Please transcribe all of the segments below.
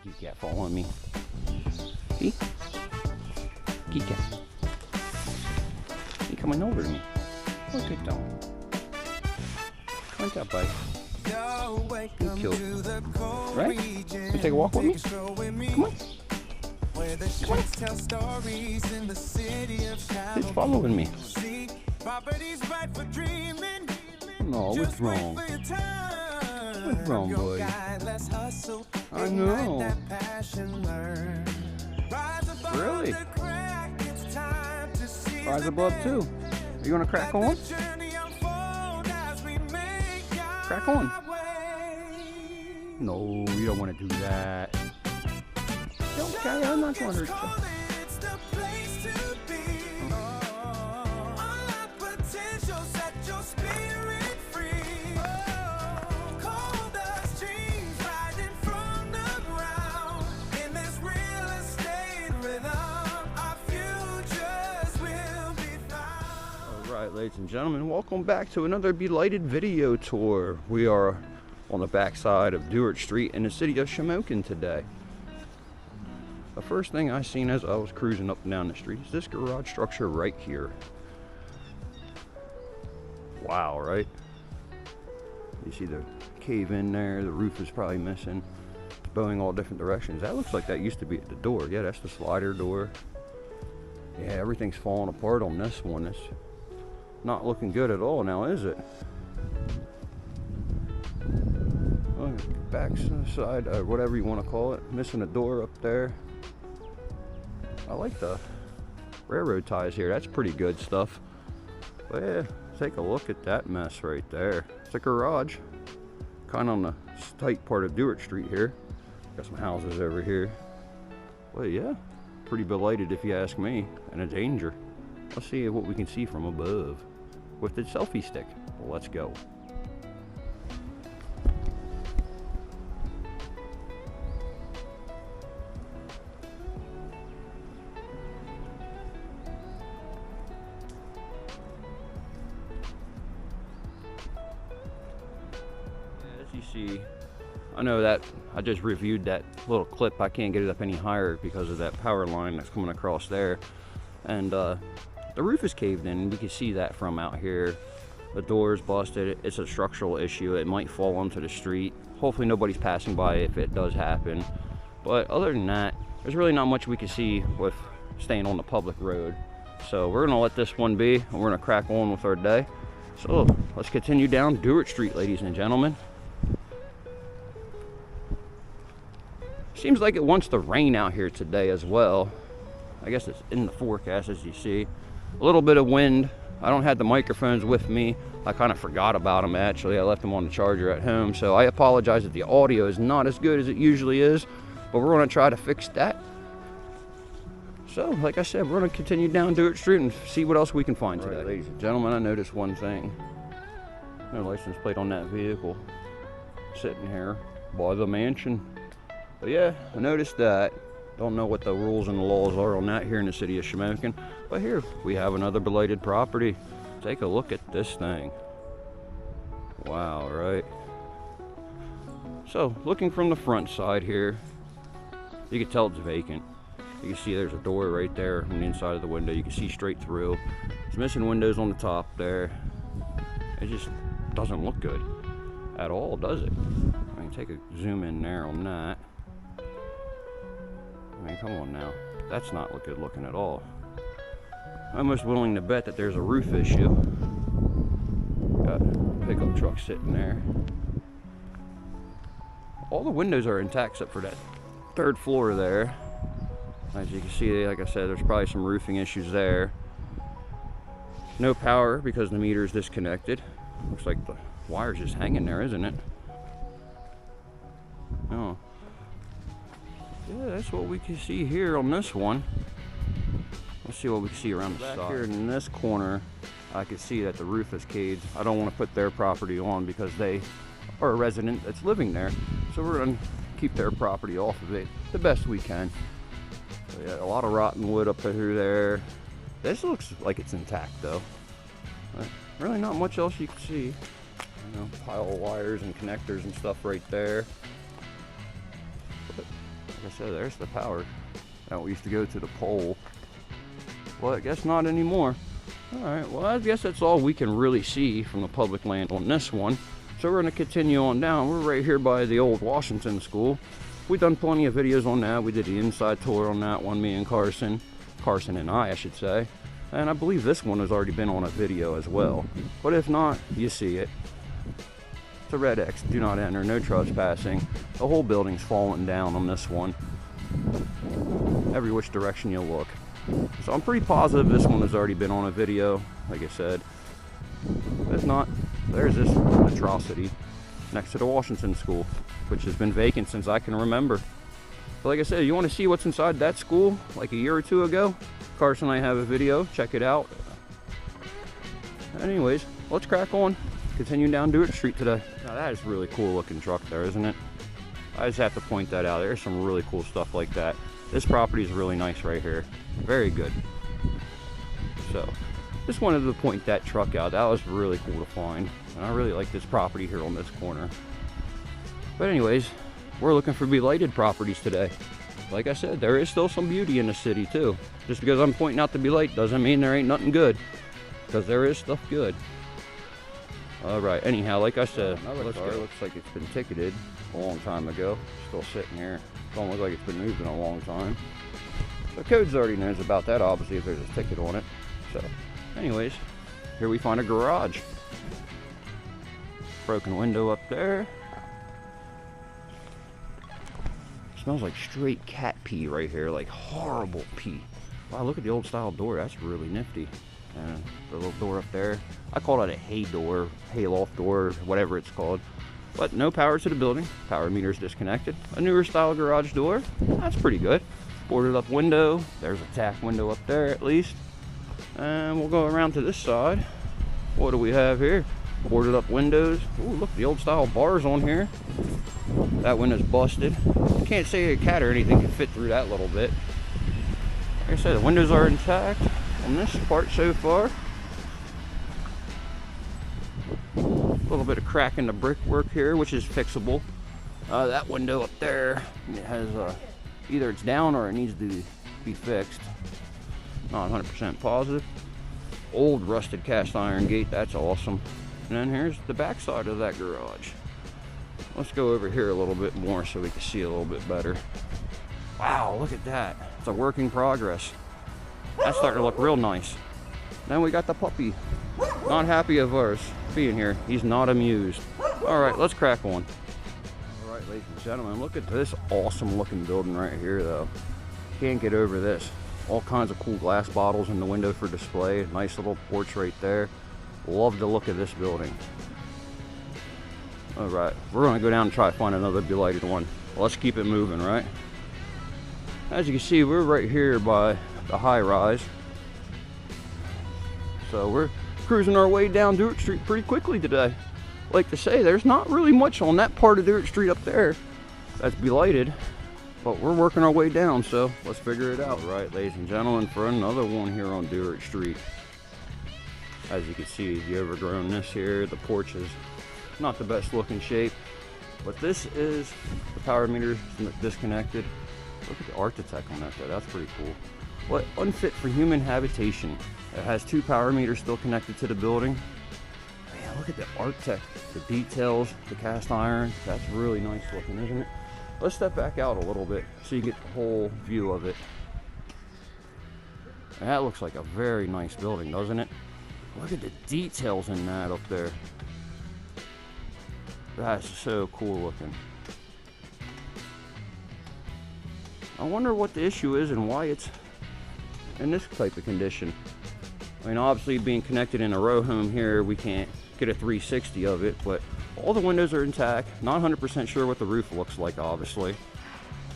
Geek cat following me. See? Geek cat. He coming over to me. Look at them. Come on, that bite. You cute. Right? You take a walk with me? Come on. Come on. He's following me. No, what's wrong? What's wrong, boy? I know. Really? Rise above too. Are you gonna crack on? Crack on. No, you don't want to do that. Okay, I'm not going to hurt you. Alright, ladies and gentlemen, welcome back to another belated video tour. We are on the backside of Dewart Street in the city of Shamokin today. The first thing I seen as I was cruising up and down the street is this garage structure right here. Wow, right? You see the cave in there, the roof is probably missing. It's bowing all different directions. That looks like that used to be at the door. Yeah, that's the slider door. Yeah, everything's falling apart on this one. It's not looking good at all now, is it? Back side, or whatever you want to call it. Missing a door up there. I like the railroad ties here. That's pretty good stuff. But yeah, take a look at that mess right there. It's a garage. Kind of on the tight part of Dewart Street here. Got some houses over here. But yeah, pretty belated if you ask me. And a danger. Let's see what we can see from above with the selfie stick. Well, let's go. As you see, I know that I just reviewed that little clip. I can't get it up any higher because of that power line that's coming across there. And the roof is caved in. We can see that from out here. The door's busted. It's a structural issue. It might fall onto the street. Hopefully nobody's passing by if it does happen. But other than that, there's really not much we can see with staying on the public road. So we're gonna let this one be, and we're gonna crack on with our day. So let's continue down Dewart Street, ladies and gentlemen. Seems like it wants to rain out here today as well. I guess it's in the forecast, as you see. A little bit of wind. I don't have the microphones with me. I kind of forgot about them, actually. I left them on the charger at home, so I apologize if the audio is not as good as it usually is, but we're going to try to fix that. So, like I said, we're going to continue down Dewart Street and see what else we can find today. Ladies and gentlemen, I noticed one thing. No license plate on that vehicle sitting here by the mansion. But yeah, I noticed that. Don't know what the rules and the laws are on that here in the city of Shamokin. But here, we have another belated property. Take a look at this thing. Wow, right? So, looking from the front side here, you can tell it's vacant. You can see there's a door right there on the inside of the window. You can see straight through. It's missing windows on the top there. It just doesn't look good at all, does it? I can take a zoom in there on that. I mean, come on now. That's not good looking at all. I'm almost willing to bet that there's a roof issue. Got a pickup truck sitting there. All the windows are intact except for that third floor there. As you can see, like I said, there's probably some roofing issues there. No power because the meter is disconnected. Looks like the wire's just hanging there, isn't it? Oh. Yeah, that's what we can see here on this one. Let's see what we can see around the side. Back here in this corner, I can see that the roof is caved. I don't want to put their property on because they are a resident that's living there. So we're going to keep their property off of it the best we can. So yeah, a lot of rotten wood up through there. This looks like it's intact though. But really not much else you can see. You know, pile of wires and connectors and stuff right there. But like I said, there's the power. That we used to go to the pole. Well, I guess not anymore. All right, well, I guess that's all we can really see from the public land on this one. So we're gonna continue on down. We're right here by the old Washington School. We've done plenty of videos on that. We did the inside tour on that one, me and Carson and I should say. And I believe this one has already been on a video as well. But if not, you see it. It's a red X, do not enter, no trespassing. The whole building's falling down on this one. Every which direction you look. So I'm pretty positive this one has already been on a video, like I said. If not, there's this atrocity next to the Washington School, which has been vacant since I can remember. But like I said, you want to see what's inside that school like a year or two ago? Carson and I have a video, check it out. Anyways, let's crack on. Continue down Dewart Street today. Now that is a really cool looking truck there, isn't it? I just have to point that out. There's some really cool stuff like that. This property is really nice right here. Very good. So, just wanted to point that truck out. That was really cool to find. And I really like this property here on this corner. But anyways, we're looking for blighted properties today. Like I said, there is still some beauty in the city too. Just because I'm pointing out the blight doesn't mean there ain't nothing good. Because there is stuff good. Alright, anyhow, like I said, another car looks like it's been ticketed a long time ago. Still sitting here. Don't look like it's been moved in a long time. The codes already knows about that, obviously, if there's a ticket on it. So, anyways, here we find a garage. Broken window up there. Smells like straight cat pee right here, like horrible pee. Wow, look at the old style door. That's really nifty. And the little door up there. I call it a hay door, hay loft door, whatever it's called. But no power to the building. Power meter's disconnected. A newer style garage door. That's pretty good. Boarded up window. There's a tack window up there at least. And we'll go around to this side. What do we have here? Boarded up windows. Ooh, look, the old style bars on here. That window's busted. I can't say a cat or anything can fit through that little bit. Like I said, the windows are intact on this part so far. A little bit of crack in the brickwork here, which is fixable. That window up there, it has either it's down or it needs to be fixed. Not 100% positive. Old rusted cast iron gate, that's awesome. And then here's the back side of that garage. Let's go over here a little bit more so we can see a little bit better. Wow, look at that. It's a work in progress. That's starting to look real nice. Then we got the puppy. Not happy of ours being here. He's not amused. All right, let's crack on. All right, ladies and gentlemen, look at this awesome looking building right here though. Can't get over this. All kinds of cool glass bottles in the window for display. Nice little porch right there. Love the look of this building. All right, we're gonna go down and try to find another blighted one. Well, let's keep it moving, right? As you can see, we're right here by the high rise. So we're cruising our way down Dewart Street pretty quickly today. Like to say, there's not really much on that part of Dewart Street up there that's blighted, but we're working our way down, so let's figure it out. Right, ladies and gentlemen, for another one here on Dewart Street. As you can see, the overgrownness here, the porch is not the best looking shape, but this is the power meter disconnected. Look at the architect on that though, that's pretty cool. What unfit for human habitation. It has 2 power meters still connected to the building. Man, look at the architect, the details, the cast iron. That's really nice looking, isn't it? Let's step back out a little bit so you get the whole view of it. And that looks like a very nice building, doesn't it? Look at the details in that up there. That's so cool looking. I wonder what the issue is and why it's in this type of condition. I mean, obviously being connected in a row home here, we can't get a 360 of it, but all the windows are intact. Not 100% sure what the roof looks like, obviously.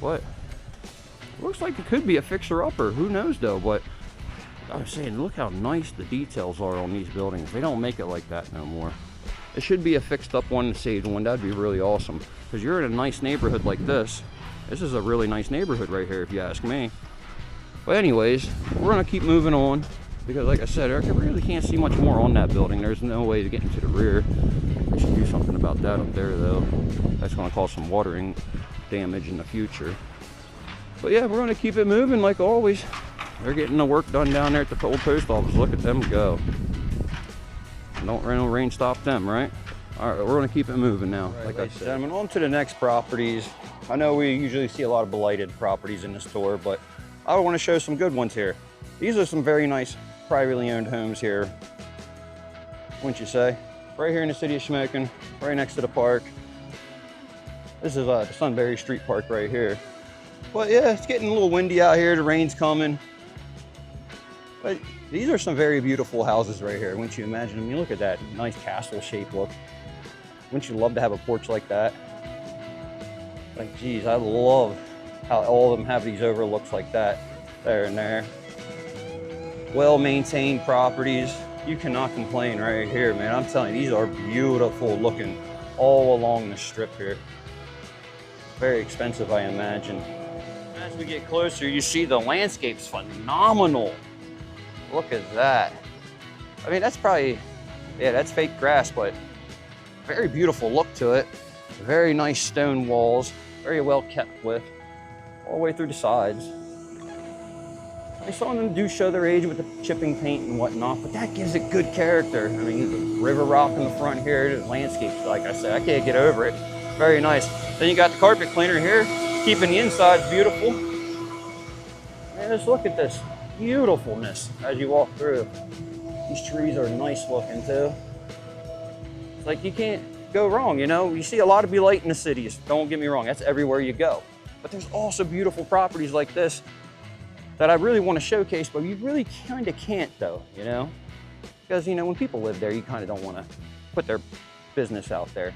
But it looks like it could be a fixer-upper. Who knows though, but I was saying, look how nice the details are on these buildings. They don't make it like that no more. It should be a fixed-up one, saved one. That'd be really awesome. Because you're in a nice neighborhood like this. This is a really nice neighborhood right here, if you ask me. But anyways, we're gonna keep moving on because, like I said, I really can't see much more on that building. There's no way to get into the rear. I should do something about that up there, though. That's gonna cause some watering damage in the future. But yeah, we're gonna keep it moving like always. They're getting the work done down there at the old post office. Look at them go. Don't rain stop them, right? All right, we're gonna keep it moving now. Right, like I said, gentlemen, on to the next properties. I know we usually see a lot of blighted properties in the store, but I want to show some good ones here. These are some very nice privately owned homes here, wouldn't you say? Right here in the city of Shamokin, right next to the park. This is the Sunbury Street Park right here. But yeah, it's getting a little windy out here. The rain's coming. But these are some very beautiful houses right here. Wouldn't you imagine? I mean, look at that nice castle shape look. Wouldn't you love to have a porch like that? Like, geez, I love how all of them have these overlooks like that, there and there. Well-maintained properties. You cannot complain right here, man. I'm telling you, these are beautiful looking all along the strip here. Very expensive, I imagine. As we get closer, you see the landscape's phenomenal. Look at that. I mean, that's probably, yeah, that's fake grass, but very beautiful look to it. Very nice stone walls, very well kept with, all the way through the sides. Some of them do show their age with the chipping paint and whatnot, but that gives it good character. I mean, the river rock in the front here, the landscape, like I said, I can't get over it. Very nice. Then you got the carpet cleaner here, keeping the insides beautiful. And just look at this beautifulness as you walk through. These trees are nice looking too. It's like you can't go wrong, you know? You see a lot of blight in the cities, don't get me wrong, that's everywhere you go. But there's also beautiful properties like this that I really want to showcase, but you really kind of can't though, you know? Because, you know, when people live there, you kind of don't want to put their business out there.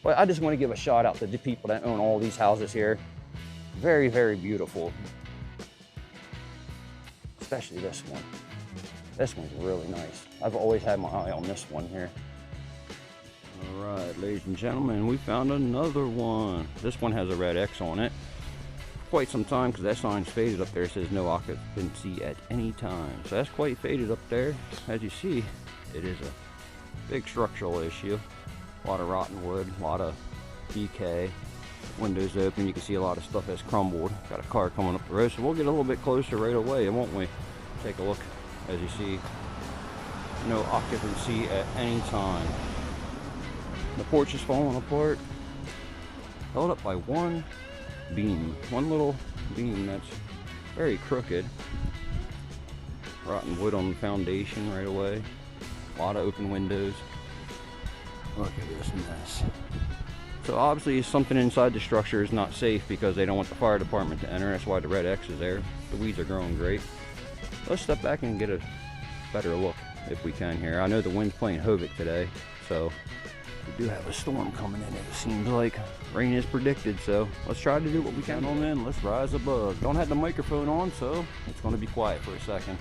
But I just want to give a shout out to the people that own all these houses here. Very, very beautiful. Especially this one. This one's really nice. I've always had my eye on this one here. All right, ladies and gentlemen, we found another one. This one has a red X on it. Quite some time, because that sign's faded up there. It says no occupancy at any time. So that's quite faded up there. As you see, it is a big structural issue. A lot of rotten wood, a lot of decay. Windows open, you can see a lot of stuff has crumbled. Got a car coming up the road, so we'll get a little bit closer right away, won't we? Take a look. As you see, no occupancy at any time. The porch is falling apart, held up by one beam, one little beam that's very crooked. Rotten wood on the foundation right away. A lot of open windows. Look at this mess. So obviously something inside the structure is not safe because they don't want the fire department to enter. That's why the red X is there. The weeds are growing great. Let's step back and get a better look if we can here. I know the wind's playing havoc today, so we do have a storm coming in. It seems like rain is predicted, so let's try to do what we can. Gentlemen, let's rise above. Don't have the microphone on, so it's going to be quiet for a second.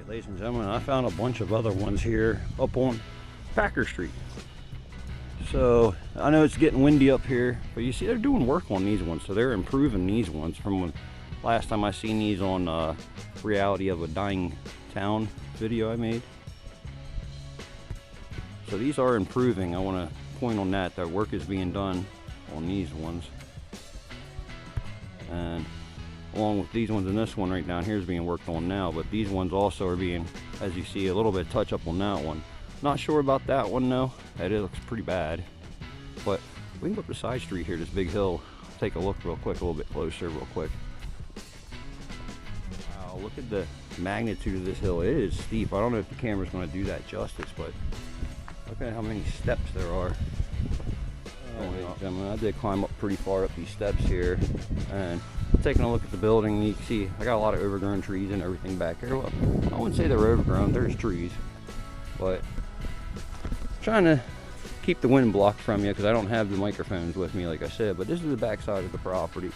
Ladies and gentlemen, I found a bunch of other ones here up on Packer Street. So I know it's getting windy up here, but you see they're doing work on these ones, so they're improving these ones from when last time I seen these on Reality of a Dying Town video I made. So these are improving. I want to point on that work is being done on these ones, and along with these ones, and this one right down here is being worked on now, but these ones also are being, as you see, a little bit touch up on that one. Not sure about that one though. That looks pretty bad. But we can go up the side street here, this big hill. Take a look real quick, a little bit closer real quick. Wow, look at the magnitude of this hill. It is steep. I don't know if the camera's going to do that justice, but look at how many steps there are. I did climb up pretty far up these steps here, and taking a look at the building, you can see I got a lot of overgrown trees and everything back here. Well, I wouldn't say they're overgrown, there's trees, but trying to keep the wind blocked from you because I don't have the microphones with me, like I said. But this is the back side of the property.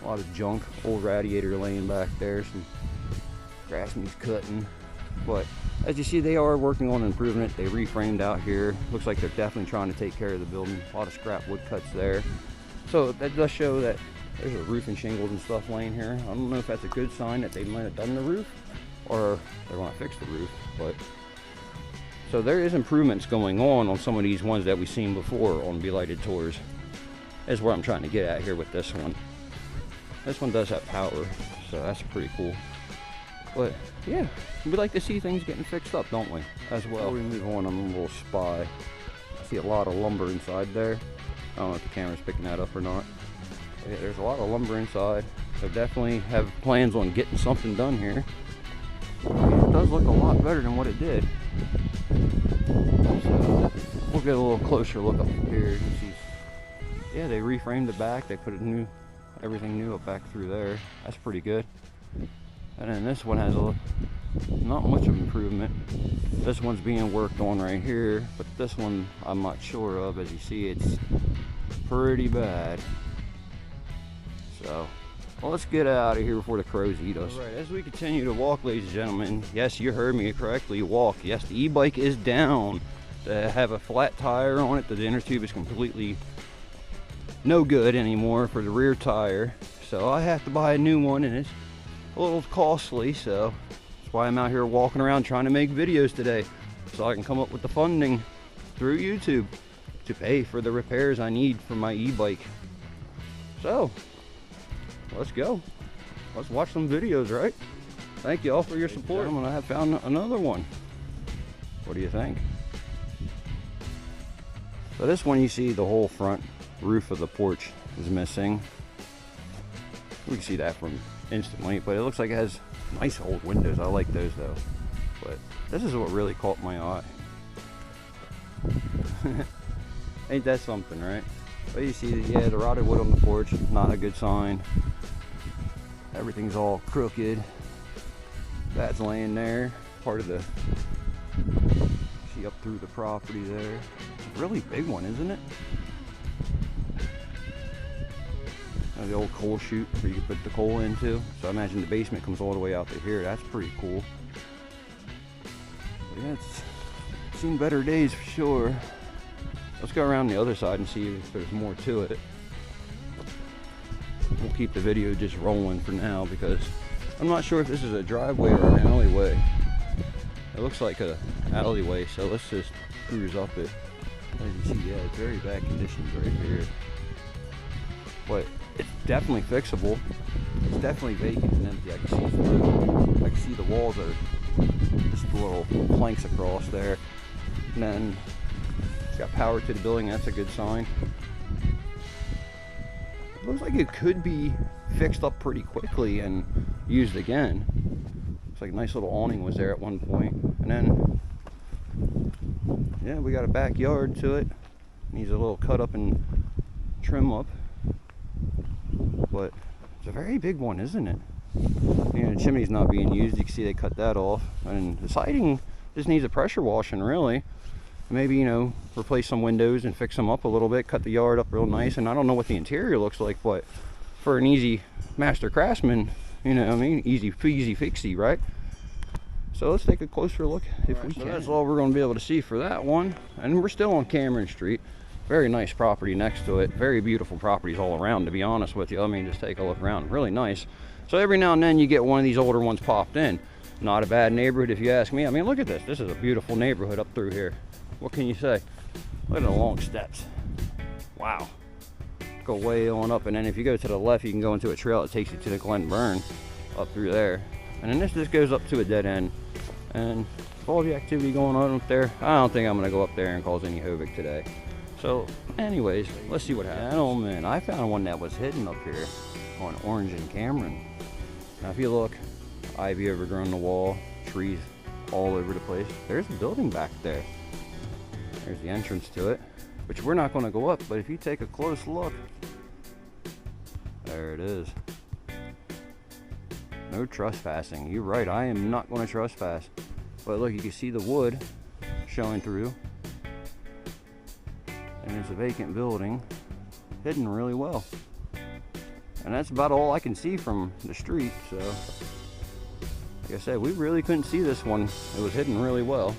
A lot of junk, old radiator laying back there, some grass needs cutting. But as you see, they are working on improving it. They reframed out here. Looks like they're definitely trying to take care of the building. A lot of scrap wood cuts there. So that does show that There's a roof and shingles and stuff laying here. I don't know if that's a good sign that they might have done the roof or they want to fix the roof, but so there is improvements going on some of these ones that we've seen before on blighted tours. Is what I'm trying to get at here with this one. This one does have power, so that's pretty cool. But yeah, we like to see things getting fixed up, don't we? As well. Before we move on, I'm a little spy. I see a lot of lumber inside there. I don't know if the camera's picking that up or not. But yeah, there's a lot of lumber inside. So definitely have plans on getting something done here. It does look a lot better than what it did. So we'll get a little closer look up here. You can see, yeah, they reframed the back. They put everything new up back through there. That's pretty good. And then this one has not much of improvement. This one's being worked on right here, but this one I'm not sure of. As you see, it's pretty bad. So, well, let's get out of here before the crows eat us. All right, as we continue to walk, ladies and gentlemen, yes, you heard me correctly, walk. Yes, the e-bike is down. They have a flat tire on it. The inner tube is completely no good anymore for the rear tire. So I have to buy a new one, and it's a little costly, so that's why I'm out here walking around trying to make videos today, so I can come up with the funding through YouTube to pay for the repairs I need for my e-bike. So let's go. Let's watch some videos, right? Thank you all for your support. I have found another one. What do you think? So this one, you see the whole front roof of the porch is missing. We can see that from instantly, but it looks like it has nice old windows. I like those though. But this is what really caught my eye. Ain't that something, right? But you see, yeah, the rotted wood on the porch, not a good sign. Everything's all crooked. That's laying there, part of the, see up through the property there. It's a really big one, isn't it? The old coal chute where you can put the coal into. So I imagine the basement comes all the way out to here. That's pretty cool. But yeah, it's seen better days for sure. Let's go around the other side and see if there's more to it. We'll keep the video just rolling for now because I'm not sure if this is a driveway or an alleyway. It looks like an alleyway, so let's just cruise up it. As you see, yeah, it's very bad conditions right here. But it's definitely fixable. It's definitely vacant and empty. I can see through. I can see the walls are just little planks across there. And then it's got power to the building. That's a good sign. It looks like it could be fixed up pretty quickly and used again. Looks like a nice little awning was there at one point. And then, yeah, we got a backyard to it. Needs a little cut up and trim up. But it's a very big one, isn't it? You know, the chimney's not being used. You can see they cut that off. And the siding just needs a pressure washing, really. Maybe, you know, replace some windows and fix them up a little bit, cut the yard up real nice. And I don't know what the interior looks like, but for an easy master craftsman, you know what I mean, easy fixy, right? So let's take a closer look if we can. So that's all we're going to be able to see for that one. And we're still on Cameron Street. Very nice property next to it. Very beautiful properties all around, to be honest with you. I mean, just take a look around. Really nice. So every now and then you get one of these older ones popped in. Not a bad neighborhood if you ask me. I mean, look at this. This is a beautiful neighborhood up through here. What can you say? Look at the long steps. Wow. Go way on up, and then if you go to the left, you can go into a trail that takes you to the Glen Burn up through there. And then this just goes up to a dead end. And with all the activity going on up there, I don't think I'm going to go up there and cause any havoc today. So anyways, let's see what happens. Oh man, I found one that was hidden up here on Orange and Cameron. Now if you look, ivy overgrown the wall, trees all over the place. There's the building back there. There's the entrance to it, which we're not going to go up, but if you take a close look, there it is. No trespassing. You're right, I am not going to trespass. But look, you can see the wood showing through. And it's a vacant building, hidden really well. And that's about all I can see from the street, so like I said, we really couldn't see this one. It was hidden really well.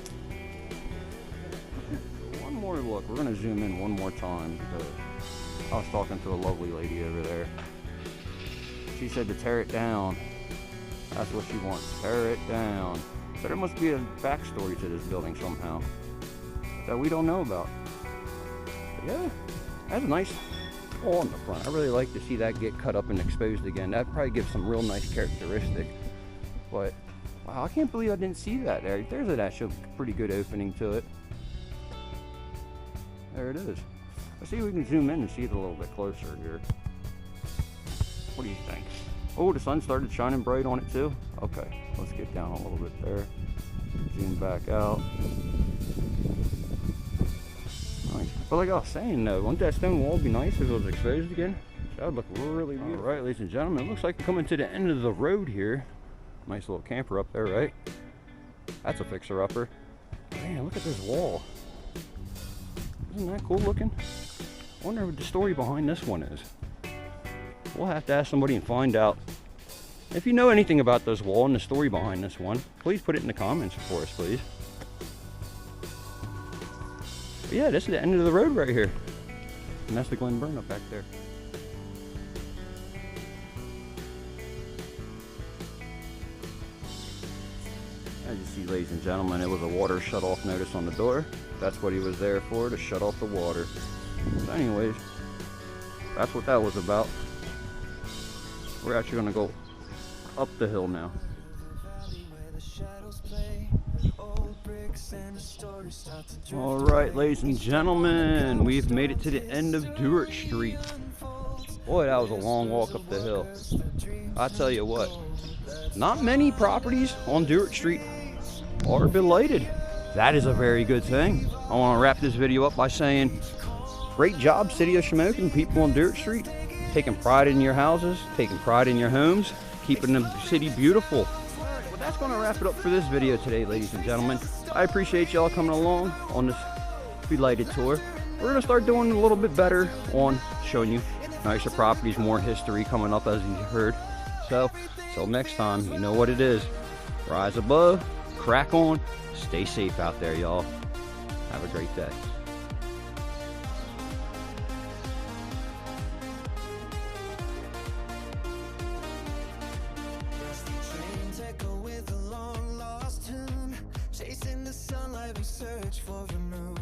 One more look, we're gonna zoom in one more time because I was talking to a lovely lady over there. She said to tear it down. That's what she wants. Tear it down. So there must be a backstory to this building somehow that we don't know about. But yeah, that's a nice wall in the front. I really like to see that get cut up and exposed again. That probably gives some real nice characteristic. But wow, I can't believe I didn't see that there. There's an actual pretty good opening to it. There it is. Let's see if we can zoom in and see it a little bit closer here. What do you think? Oh, the sun started shining bright on it too. Okay, let's get down a little bit there. Zoom back out. Nice. But like I was saying though, wouldn't that stone wall be nice if it was exposed again? That would look really beautiful. All right, ladies and gentlemen, it looks like we're coming to the end of the road here. Nice little camper up there, right? That's a fixer-upper. Man, look at this wall. Isn't that cool looking? I wonder what the story behind this one is. We'll have to ask somebody and find out. If you know anything about this wall and the story behind this one, please put it in the comments for us, please. But yeah, this is the end of the road right here. And that's the Glen Burn up back there. As you see, ladies and gentlemen, it was a water shut-off notice on the door. That's what he was there for, to shut off the water. So anyways, that's what that was about. We're actually going to go up the hill now. All right, ladies and gentlemen, we've made it to the end of Dewart Street. Boy, that was a long walk up the hill. I tell you what, not many properties on Dewart Street are blighted. That is a very good thing. I want to wrap this video up by saying, great job, City of Shamokin, people on Dewart Street. Taking pride in your houses, taking pride in your homes, keeping the city beautiful. Well, that's going to wrap it up for this video today, ladies and gentlemen. I appreciate y'all coming along on this blighted tour. We're going to start doing a little bit better on showing you nicer properties, more history coming up, as you heard. So, till next time, you know what it is. Rise above, crack on, stay safe out there, y'all. Have a great day. Chasing the sunlight, we search for a move.